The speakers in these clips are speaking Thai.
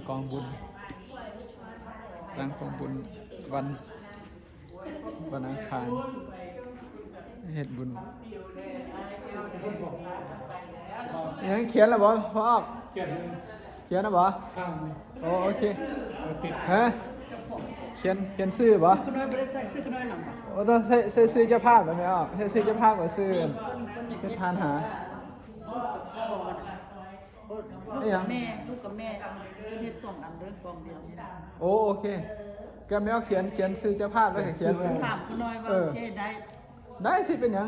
กองบุญตั้งกองบุญวันอังคารเฮ็ดบุญยังเขียนแล้วบ่พ่อออกเขียนแล้วบ่โอเคฮะเขียนชื่อบ่คุณน้อยบ่ได้ใส่ซื้อคุณน้อยหลังบ่โอ้ต้องใส่ชื่อเจ้าภาพบ่แม่ออกใส่ชื่อเจ้าภาพกับชื่อเป็นทานหาลูกกับแม่เฮ็ด2อันเด้อกองเดียวโอเคก็แม่เขียนชื่อเจ้าภาพแล้วก็เขียนถามคุณน้อยว่าโอเคได้สิเป็นหยัง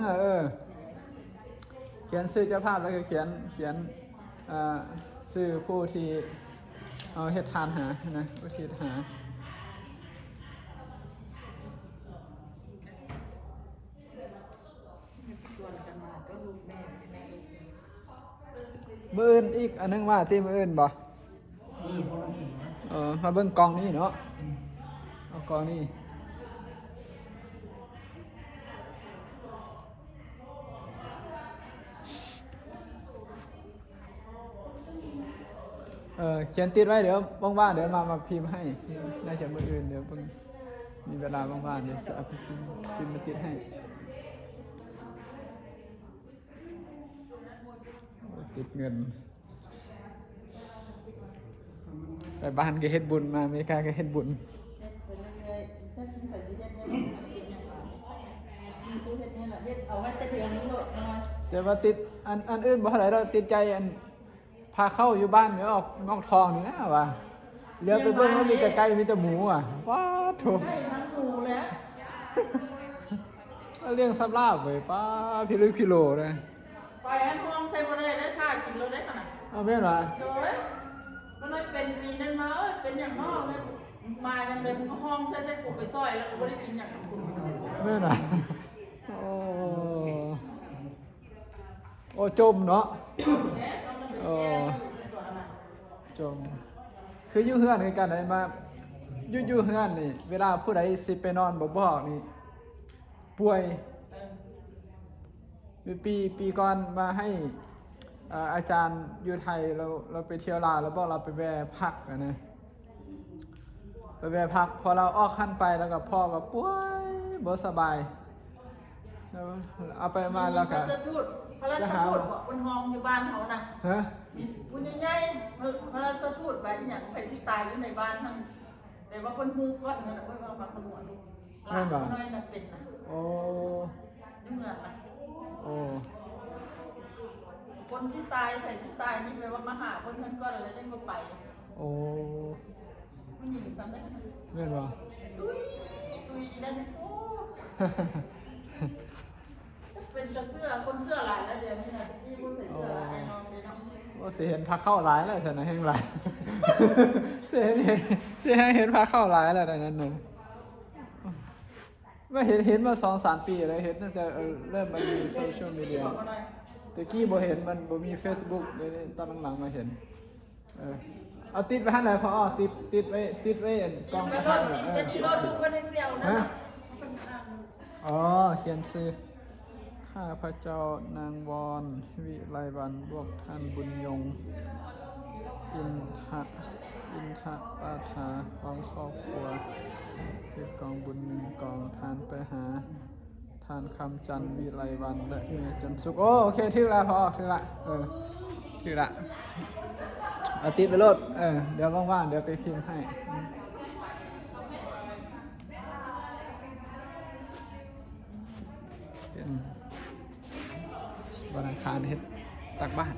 เขียนชื่อเจ้าภาพแล้วก็เขียนชื่อผู้ที่เอาเฮ็ดทานหานะผู้ที่หาส่วนกันมาก็ลูกแม่มื้ออื่นอีกอันนึงว่าที่มื้ออื่นบ่มาเบิ่งกองนี้เนาะเอากองนี้เขียนติดไว้เดี๋ยวว่างๆเดี๋ยวมาพิมพ์ให้น่าจะมื้ออื่นเดี๋ยวเพิ่งมีเวลาว่างๆเดี๋ยวจะเอาพิมพ์มาติดให้ติดเงินไปบ้านก็เฮ็ดบุญมาอเมริกาก็เฮ็ดบุญแต่ว่าติดอันอื่นบ่เท่าไหร่เราติดใจอันพาเข้าอยู่บ้านเนี่ยออกนอกทองนี่นะว่ะเลี้ยวไปเบิ่งว่ามีแต่ไก่มีแต่หมูอ่ะว้าโถได้ทั้งหมูแล้วเลี้ยงซับลาบเว้ยป้าพี่ลึกกิโลเลยไปอันห้องใส่บ่ได้ค่ากินโลได้ขนาดเอาแม่นว่ะโดยมันเลยเป็นปีนั้นมาเป็นอย่างนอกเลยมากันเลยมันก็ห้องใส่แต่กูไปซอยแล้วกูบ่ได้กินอย่างนั้นคุณแม่นว่ะโอ้จมเนาะจมคืออยู่เฮือนคือกันได้มาอยู่เฮือนนี่เวลาผู้ใดสิไปนอนบ่บอกนี่ป่วยปีก่อนมาให้อาจารย์อยู่ไทยเราไปเที่ยวลาวแล้วบอกเราไปแวะพักนะไปแวะพักพอเราออกขั้นไปแล้วก็พ่อก็ป่วยบ่สบายเอาไปมาแล้วก็พระราชทูตบอกคนห้องอยู่บ้านเขานะฮะคุณใหญ่ๆพระราชทูตไปอย่างไผสิตายอยู่ในบ้านทั้งแต่ว่าคนฮู้ก้อนนั่นน่ะเพิ่นว่ามาคนหัวลูกหลานน้อยน่ะเป็นนะโอ้เมื่อน่ะโอ้คนที่ตายไผสิตายนี่แปลว่ามาหาคนเพิ่นก้อนแล้วจังก็ไปโอ้ผู้หญิงจำได้มั้ยแม่นบ่ตุ้ยนั่นโอ้เป็นแต่เสื้อคนเสื้อหลายแล้วเดี๋ยวนี้นะที่ผู้ใส่เสื้อหลายน้องเลยเนาะว่าสิเห็นพาเข้าหลายแล้วซั่นน่ะแฮงหลายสิเห็นพาเข้าหลายแล้วนั้นน่ะว่าเห็นมา 2-3 ปีแล้วเห็นตั้งแต่เริ่มมามีโซเชียลมีเดียแต่กี้บ่เห็นมันบ่มี Facebook เดี๋ยวนี้ตอนหลังๆมาเห็นเอาติดไว้หั่นแหละพอติดไว้กล้องข้างๆเป็นอีโลทุกวันเสียวนะเขียนชื่อข้าพระเจ้านางวรวิไลวรรณบวกท่านบุญยงอินทปาฐาพร้อมครอบครัวเป็นกองบุญ1กองทานไปหาทานคำจันทร์วิไลวรรณและเมจันทร์สุขโอเคถึงละพอถึงละถึงละเอาติดไปโลดเดี๋ยวว่างๆเดี๋ยวไปพิมพ์ให้วันอังคารเฮ็ดตักบ้าน